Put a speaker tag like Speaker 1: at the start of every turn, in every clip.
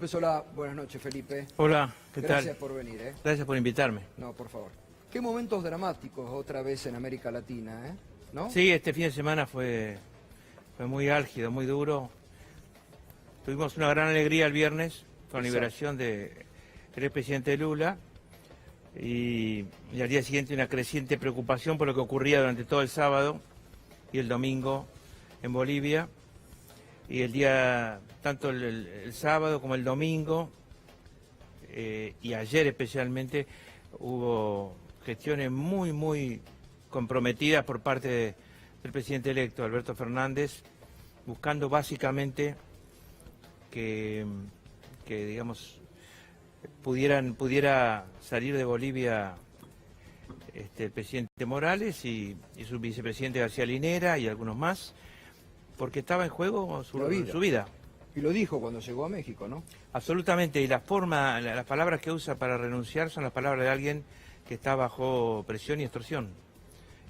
Speaker 1: Pues hola, buenas noches, Felipe.
Speaker 2: Hola, ¿qué tal?
Speaker 1: Gracias por venir, ¿eh?
Speaker 2: Gracias por invitarme.
Speaker 1: No, por favor. Qué momentos dramáticos otra vez en América Latina, ¿eh? ¿No?
Speaker 2: Sí, este fin de semana fue muy álgido, muy duro. Tuvimos una gran alegría el viernes con la liberación del expresidente Lula y al día siguiente una creciente preocupación por lo que ocurría durante todo el sábado y el domingo en Bolivia. Y el día, tanto el sábado como el domingo, y ayer especialmente, hubo gestiones muy comprometidas por parte del presidente electo, Alberto Fernández, buscando básicamente que digamos, pudiera salir de Bolivia el presidente Morales y su vicepresidente García Linera y algunos más, porque estaba en juego su vida.
Speaker 1: Y lo dijo cuando llegó a México, ¿no?
Speaker 2: Absolutamente, y las palabras que usa para renunciar son las palabras de alguien que está bajo presión y extorsión.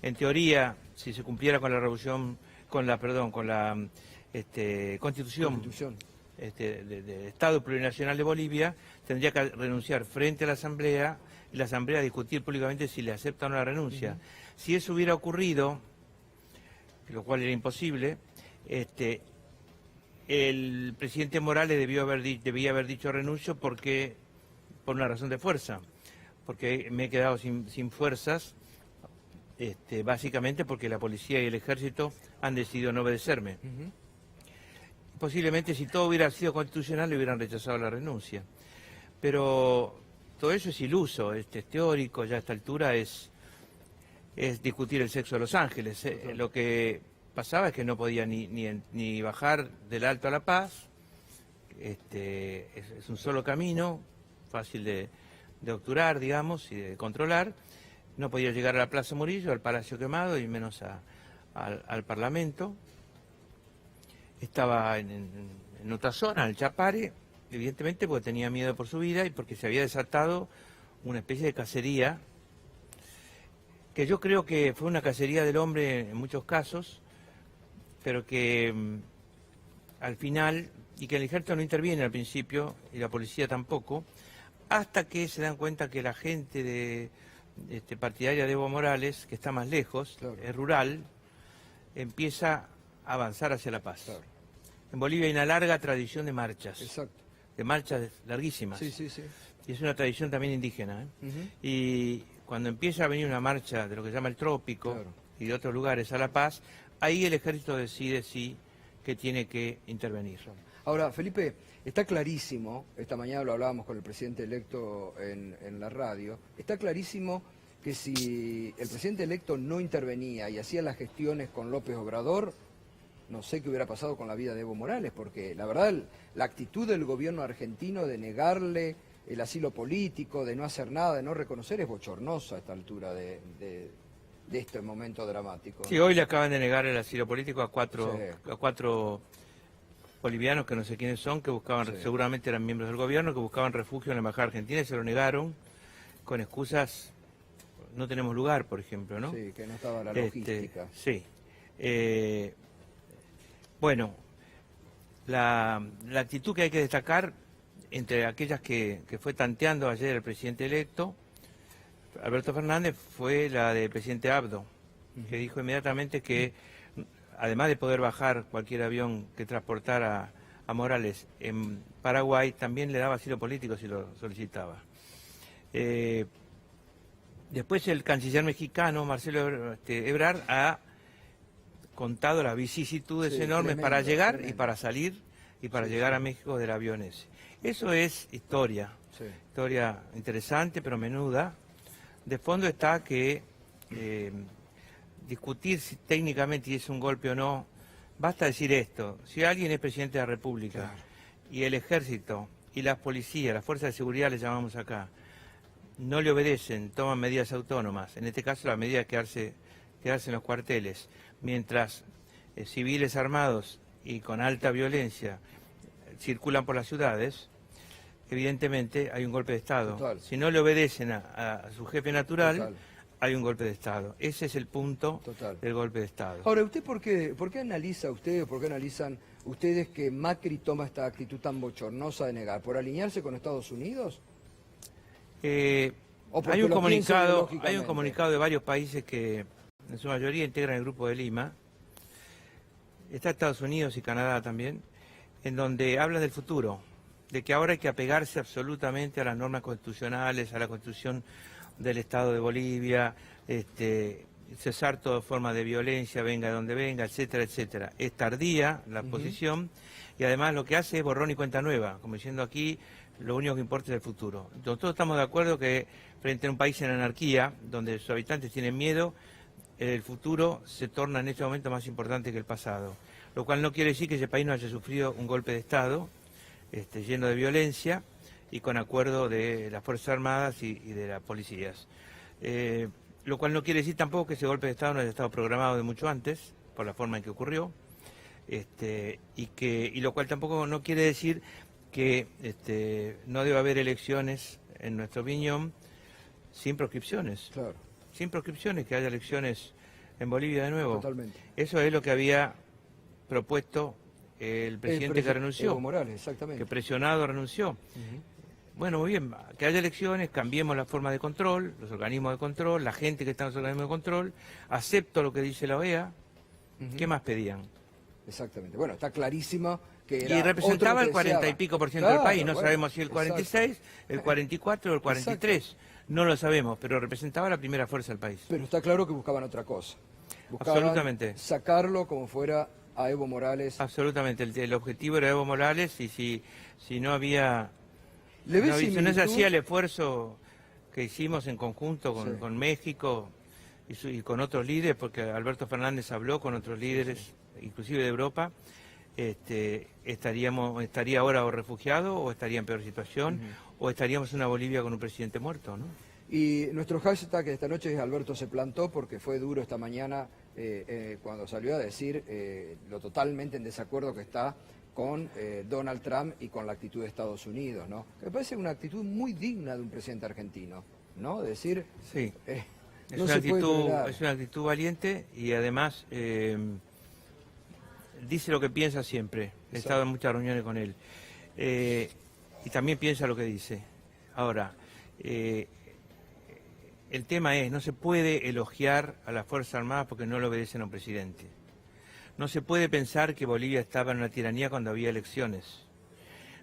Speaker 2: En teoría, si se cumpliera con la Constitución del Estado Plurinacional de Bolivia, tendría que renunciar frente a la Asamblea y la Asamblea discutir públicamente si le acepta o no la renuncia. Si eso hubiera ocurrido, lo cual era imposible, el presidente Morales debía haber dicho renuncio por una razón de fuerza, porque me he quedado sin fuerzas, básicamente porque la policía y el ejército han decidido no obedecerme. Posiblemente si todo hubiera sido constitucional le hubieran rechazado la renuncia. Pero todo eso es iluso, es teórico, ya a esta altura es discutir el sexo de los ángeles. Lo que pasaba es que no podía ni bajar del Alto a La Paz, es un solo camino, fácil de obturar, digamos, y de controlar. No podía llegar a la Plaza Murillo, al Palacio Quemado y menos al Parlamento. Estaba en otra zona, en el Chapare, evidentemente porque tenía miedo por su vida y porque se había desatado una especie de cacería, que yo creo que fue una cacería del hombre en muchos casos, pero que al final, y que el ejército no interviene al principio, y la policía tampoco, hasta que se dan cuenta que la gente partidaria de Evo Morales, que está más lejos,
Speaker 1: claro,
Speaker 2: es rural, empieza a avanzar hacia la paz.
Speaker 1: Claro.
Speaker 2: En Bolivia hay una larga tradición de marchas,
Speaker 1: Exacto.
Speaker 2: de marchas larguísimas.
Speaker 1: Sí.
Speaker 2: Y es una tradición también indígena. Y cuando empieza a venir una marcha de lo que se llama el trópico, claro, y de otros lugares a La Paz, ahí el ejército decide que tiene que intervenir.
Speaker 1: Ahora, Felipe, está clarísimo, esta mañana lo hablábamos con el presidente electo en la radio, está clarísimo que si el presidente electo no intervenía y hacía las gestiones con López Obrador, no sé qué hubiera pasado con la vida de Evo Morales, porque la verdad la actitud del gobierno argentino de negarle el asilo político, de no hacer nada, de no reconocer, es bochornosa a esta altura de este momento dramático.
Speaker 2: Sí, hoy le acaban de negar el asilo político a cuatro bolivianos que no sé quiénes son, que buscaban, seguramente eran miembros del gobierno, que buscaban refugio en la embajada argentina y se lo negaron con excusas, no tenemos lugar, por ejemplo, ¿no?
Speaker 1: Sí, que no estaba la logística.
Speaker 2: Sí. Bueno, la actitud que hay que destacar, entre aquellas que fue tanteando ayer el presidente electo, Alberto Fernández, fue la del presidente Abdo, que dijo inmediatamente que, además de poder bajar cualquier avión que transportara a Morales en Paraguay, también le daba asilo político si lo solicitaba. Después el canciller mexicano, Marcelo Ebrard, ha contado las vicisitudes enormes para llegar y para salir y para llegar a México del avión ese. Eso es historia, historia interesante pero menuda. De fondo está que discutir si técnicamente es un golpe o no, basta decir esto: si alguien es presidente de la República, claro, y el ejército y las policías, las fuerzas de seguridad les llamamos acá, no le obedecen, toman medidas autónomas, en este caso la medida de quedarse en los cuarteles, mientras civiles armados y con alta violencia circulan por las ciudades, evidentemente hay un golpe de Estado.
Speaker 1: Total.
Speaker 2: Si no le obedecen a su jefe natural, hay un golpe de Estado. Ese es el punto
Speaker 1: Total.
Speaker 2: del golpe de Estado.
Speaker 1: Ahora, ¿usted por qué analiza ustedes, por qué analizan ustedes que Macri toma esta actitud tan bochornosa de negar? ¿Por alinearse con Estados Unidos? ¿O porque
Speaker 2: Hay un
Speaker 1: lo piensa
Speaker 2: comunicado
Speaker 1: ideológicamente?
Speaker 2: de varios países que en su mayoría integran el Grupo de Lima. Está Estados Unidos y Canadá también, en donde hablan del futuro, de que ahora hay que apegarse absolutamente a las normas constitucionales, a la Constitución del Estado de Bolivia, cesar toda forma de violencia, venga de donde venga, etcétera, etcétera. Es tardía la posición y además lo que hace es borrón y cuenta nueva, como diciendo aquí lo único que importa es el futuro. Todos estamos de acuerdo que frente a un país en anarquía, donde sus habitantes tienen miedo, el futuro se torna en este momento más importante que el pasado. Lo cual no quiere decir que ese país no haya sufrido un golpe de Estado lleno de violencia y con acuerdo de las Fuerzas Armadas y de las policías. Lo cual no quiere decir tampoco que ese golpe de Estado no haya estado programado de mucho antes, por la forma en que ocurrió, y lo cual tampoco no quiere decir que no debe haber elecciones, en nuestra opinión, sin proscripciones.
Speaker 1: Claro.
Speaker 2: Sin proscripciones, que haya elecciones en Bolivia de nuevo.
Speaker 1: Totalmente.
Speaker 2: Eso es lo que había propuesto el presidente que renunció.
Speaker 1: Evo Morales, exactamente.
Speaker 2: Que presionado renunció. Bueno, muy bien, que haya elecciones, cambiemos la forma de control, los organismos de control, la gente que está en los organismos de control, acepto lo que dice la OEA, ¿qué más pedían?
Speaker 1: Exactamente. Bueno, está clarísimo que era
Speaker 2: Y representaba
Speaker 1: otro
Speaker 2: el
Speaker 1: que
Speaker 2: 40 y
Speaker 1: deseaba.
Speaker 2: pico por ciento
Speaker 1: Claro,
Speaker 2: del país, no
Speaker 1: bueno,
Speaker 2: sabemos si el 46,
Speaker 1: exacto.
Speaker 2: el 44 o el 43, no lo sabemos, pero representaba la primera fuerza del país.
Speaker 1: Pero está claro que buscaban otra cosa. Buscaban
Speaker 2: Absolutamente.
Speaker 1: sacarlo como fuera a Evo Morales.
Speaker 2: Absolutamente, el objetivo era Evo Morales y si no había...
Speaker 1: ¿Le ves
Speaker 2: No, si no se
Speaker 1: similitud?
Speaker 2: hacía el esfuerzo que hicimos en conjunto
Speaker 1: Sí.
Speaker 2: con México y con otros líderes, porque Alberto Fernández habló con otros líderes, inclusive de Europa, estaría ahora o refugiado o estaría en peor situación, o estaríamos en una Bolivia con un presidente muerto, ¿no?
Speaker 1: Y nuestro hashtag esta noche es Alberto se plantó, porque fue duro esta mañana cuando salió a decir lo totalmente en desacuerdo que está con Donald Trump y con la actitud de Estados Unidos, ¿no? Me parece una actitud muy digna de un presidente argentino, ¿no? Decir,
Speaker 2: Sí,
Speaker 1: no se puede tolerar.
Speaker 2: es una actitud valiente y además dice lo que piensa siempre. He estado en muchas reuniones con él. Y también piensa lo que dice. Ahora, el tema es, no se puede elogiar a las Fuerzas Armadas porque no le obedecen a un presidente. No se puede pensar que Bolivia estaba en una tiranía cuando había elecciones.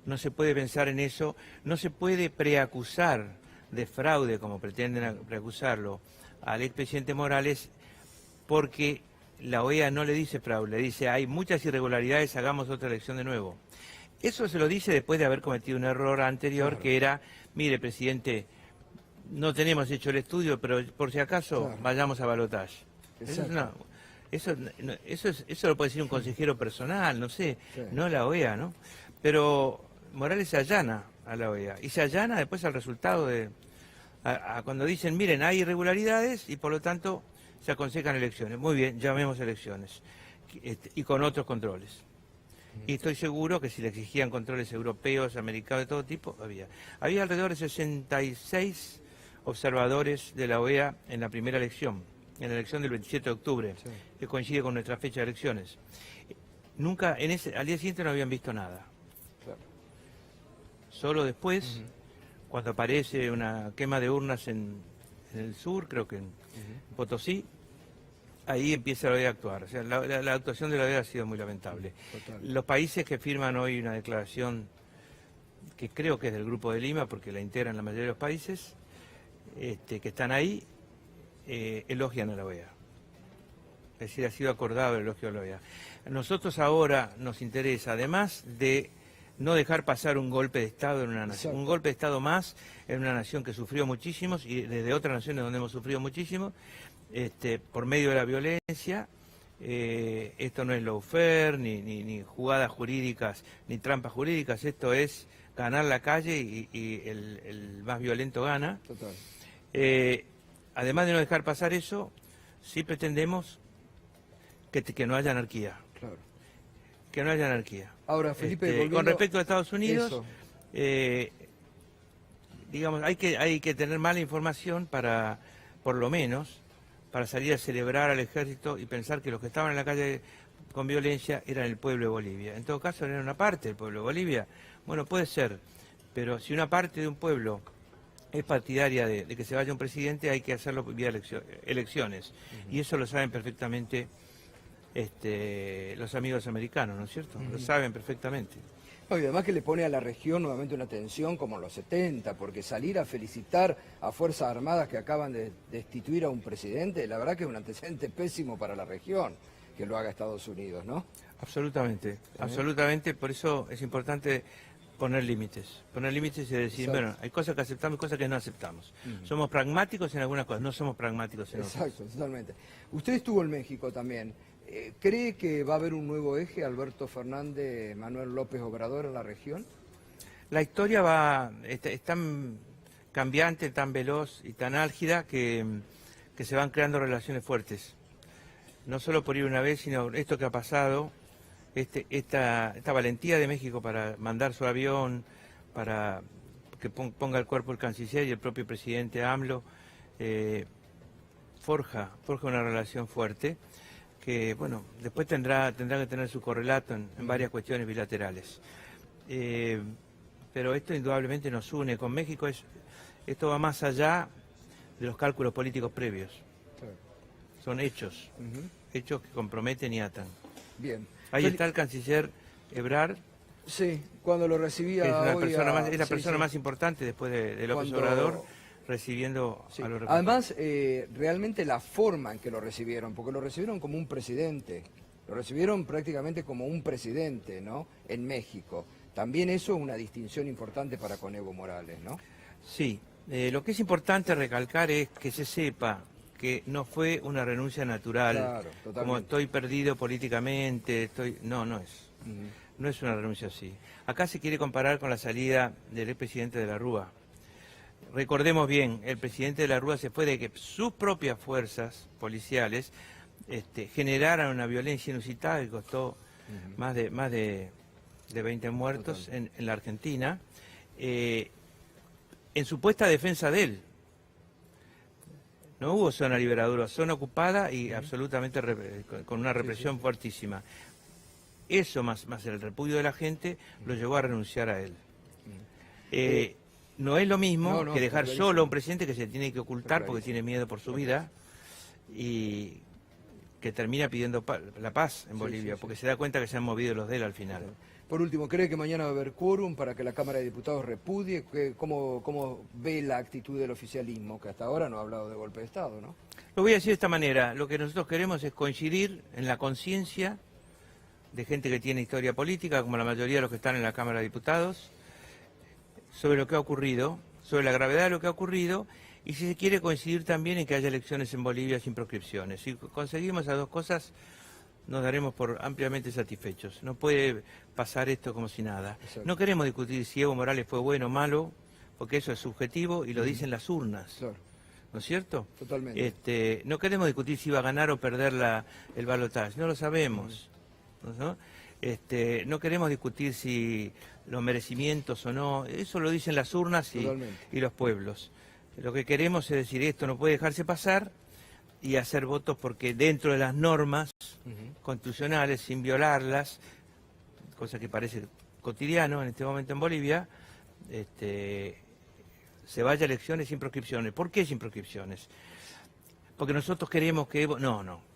Speaker 2: No se puede pensar en eso. No se puede preacusar de fraude, como pretenden preacusarlo, al expresidente Morales, porque la OEA no le dice fraude, le dice hay muchas irregularidades, hagamos otra elección de nuevo. Eso se lo dice después de haber cometido un error anterior, claro, que era, mire, presidente, no tenemos hecho el estudio, pero por si acaso, claro, vayamos a balotaje. Eso lo puede decir un consejero personal, no sé, sí, no la OEA, ¿no? Pero Morales se allana a la OEA y se allana después al resultado de... cuando dicen, miren, hay irregularidades y por lo tanto se aconsejan elecciones. Muy bien, llamemos elecciones. Y con otros controles. Y estoy seguro que si le exigían controles europeos, americanos, de todo tipo, había. Había alrededor de 66 observadores de la OEA en la primera elección, en la elección del 27 de octubre, sí, que coincide con nuestra fecha de elecciones. Nunca, al día siguiente no habían visto nada. Claro. Solo después, cuando aparece una quema de urnas en el sur, creo que en Potosí, ahí empieza la OEA a actuar. O sea, la actuación de la OEA ha sido muy lamentable. Total. Los países que firman hoy una declaración, que creo que es del Grupo de Lima, porque la integran la mayoría de los países, que están ahí, elogian a la OEA. Es decir, ha sido acordado el elogio a la OEA. A nosotros ahora nos interesa, además de no dejar pasar un golpe de Estado en una nación, un golpe de Estado más en una nación que sufrió muchísimos y desde otras naciones donde hemos sufrido muchísimo, por medio de la violencia. Esto no es lawfare, ni jugadas jurídicas, ni trampas jurídicas, esto es ganar la calle y el más violento gana. Total. Además de no dejar pasar eso, sí pretendemos que no haya anarquía. Claro. Que no haya anarquía.
Speaker 1: Ahora, Felipe,
Speaker 2: con respecto a Estados Unidos, digamos, hay que tener mala información para por lo menos, para salir a celebrar al ejército y pensar que los que estaban en la calle con violencia eran el pueblo de Bolivia. En todo caso, era una parte del pueblo de Bolivia. Bueno, puede ser, pero si una parte de un pueblo es partidaria de que se vaya un presidente, hay que hacerlo vía elecciones. Y eso lo saben perfectamente los amigos americanos, ¿no es cierto? Lo saben perfectamente.
Speaker 1: No, y además que le pone a la región nuevamente una tensión como en los 70, porque salir a felicitar a Fuerzas Armadas que acaban de destituir a un presidente, la verdad que es un antecedente pésimo para la región que lo haga Estados Unidos, ¿no?
Speaker 2: Absolutamente, absolutamente, por eso es importante poner límites y decir, exacto, bueno, hay cosas que aceptamos y cosas que no aceptamos. Somos pragmáticos en algunas cosas, no somos pragmáticos en otras.
Speaker 1: Exacto, totalmente. Usted estuvo en México también. ¿Cree que va a haber un nuevo eje, Alberto Fernández, Manuel López Obrador en la región?
Speaker 2: La historia es tan cambiante, tan veloz y tan álgida que se van creando relaciones fuertes. No solo por ir una vez, sino esto que ha pasado, esta valentía de México para mandar su avión, para que ponga el cuerpo el canciller y el propio presidente AMLO, forja una relación fuerte que, bueno, después tendrá que tener su correlato en varias cuestiones bilaterales. Pero esto indudablemente nos une con México, esto va más allá de los cálculos políticos previos. Claro. Son hechos, hechos que comprometen y atan.
Speaker 1: Bien.
Speaker 2: Ahí está el canciller Ebrard.
Speaker 1: Sí, cuando lo recibía
Speaker 2: es la
Speaker 1: hoy
Speaker 2: persona más importante después de López Obrador, recibiendo a los refugiados.
Speaker 1: Además, realmente la forma en que lo recibieron, porque lo recibieron como un presidente, lo recibieron prácticamente como un presidente, ¿no?, en México. También eso es una distinción importante para con Evo Morales, ¿no? Sí,
Speaker 2: lo que es importante recalcar es que se sepa que no fue una renuncia natural, claro, como estoy perdido políticamente, no es. No es una renuncia así. Acá se quiere comparar con la salida del expresidente de la Rúa. Recordemos bien, el presidente de la Rúa se fue de que sus propias fuerzas policiales generaran una violencia inusitada que costó más de 20 muertos en la Argentina, en supuesta defensa de él. No hubo zona liberadora, zona ocupada y absolutamente con una represión fuertísima. Eso más el repudio de la gente lo llevó a renunciar a él. No es lo mismo que dejar solo a un presidente que se tiene que ocultar porque tiene miedo por su vida y que termina pidiendo la paz en Bolivia, porque se da cuenta que se han movido los de él al final.
Speaker 1: Por último, ¿cree que mañana va a haber quórum para que la Cámara de Diputados repudie? ¿Cómo ve la actitud del oficialismo, que hasta ahora no ha hablado de golpe de Estado, ¿no?
Speaker 2: Lo voy a decir de esta manera. Lo que nosotros queremos es coincidir en la conciencia de gente que tiene historia política, como la mayoría de los que están en la Cámara de Diputados, sobre lo que ha ocurrido, sobre la gravedad de lo que ha ocurrido, y si se quiere coincidir también en que haya elecciones en Bolivia sin proscripciones. Si conseguimos esas dos cosas, nos daremos por ampliamente satisfechos. No puede pasar esto como si nada. Exacto. No queremos discutir si Evo Morales fue bueno o malo, porque eso es subjetivo y lo dicen las urnas. Claro. ¿No es cierto? Totalmente. No queremos discutir si iba a ganar o perder el balotaje, no lo sabemos. ¿No? No queremos discutir si los merecimientos o no, eso lo dicen las urnas y los pueblos. Lo que queremos es decir, esto no puede dejarse pasar y hacer votos porque dentro de las normas constitucionales, sin violarlas, cosa que parece cotidiano en este momento en Bolivia, se vaya a elecciones sin proscripciones. ¿Por qué sin proscripciones? Porque nosotros queremos que Evo... No.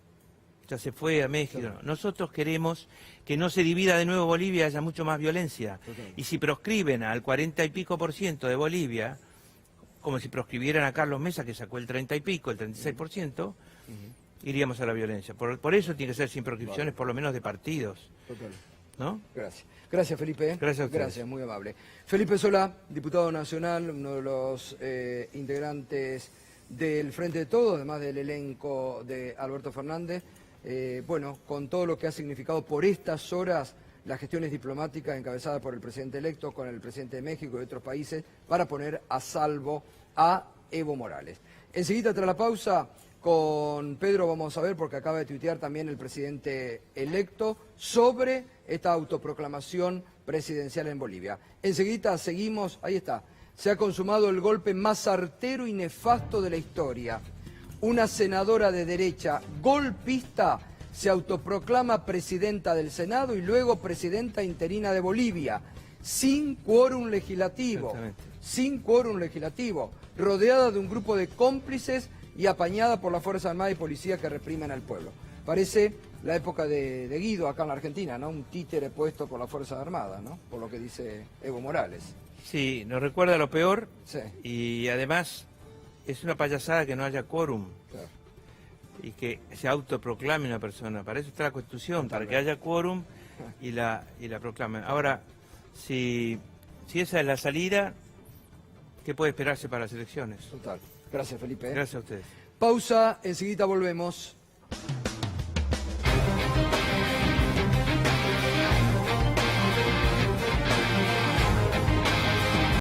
Speaker 2: Ya se fue a México. Claro. Nosotros queremos que no se divida de nuevo Bolivia, haya mucho más violencia. Total. Y si proscriben al 40 y pico % de Bolivia, como si proscribieran a Carlos Mesa, que sacó el 30 y pico, el 36%, iríamos a la violencia. Por eso tiene que ser sin proscripciones, por lo menos de partidos. Total. ¿No? Gracias.
Speaker 1: Gracias, Felipe.
Speaker 2: Gracias a ustedes.
Speaker 1: Gracias, muy amable. Felipe Solá, diputado nacional, uno de los integrantes del Frente de Todos, además del elenco de Alberto Fernández. Bueno, con todo lo que ha significado por estas horas las gestiones diplomáticas encabezadas por el presidente electo con el presidente de México y otros países para poner a salvo a Evo Morales. Enseguida, tras la pausa, con Pedro vamos a ver, porque acaba de tuitear también el presidente electo sobre esta autoproclamación presidencial en Bolivia. Enseguida seguimos, ahí está, se ha consumado el golpe más certero y nefasto de la historia. una senadora de derecha golpista se autoproclama presidenta del Senado y luego presidenta interina de Bolivia, sin quórum legislativo.
Speaker 2: Exactamente.
Speaker 1: Sin quórum legislativo, rodeada de un grupo de cómplices y apañada por las Fuerzas Armadas y Policía que reprimen al pueblo. Parece la época de Guido acá en la Argentina, ¿no? Un títere puesto por las Fuerzas Armadas, ¿no? Por lo que dice Evo Morales.
Speaker 2: Sí, nos recuerda lo peor
Speaker 1: Sí,
Speaker 2: y además es una payasada que no haya quórum
Speaker 1: claro.
Speaker 2: y que se autoproclame una persona. Para eso está la Constitución, para que
Speaker 1: Totalmente.
Speaker 2: haya quórum y la proclamen. Ahora, si esa es la salida, ¿qué puede esperarse para las elecciones?
Speaker 1: Total. Gracias, Felipe.
Speaker 2: Gracias a ustedes.
Speaker 1: Pausa, enseguida volvemos.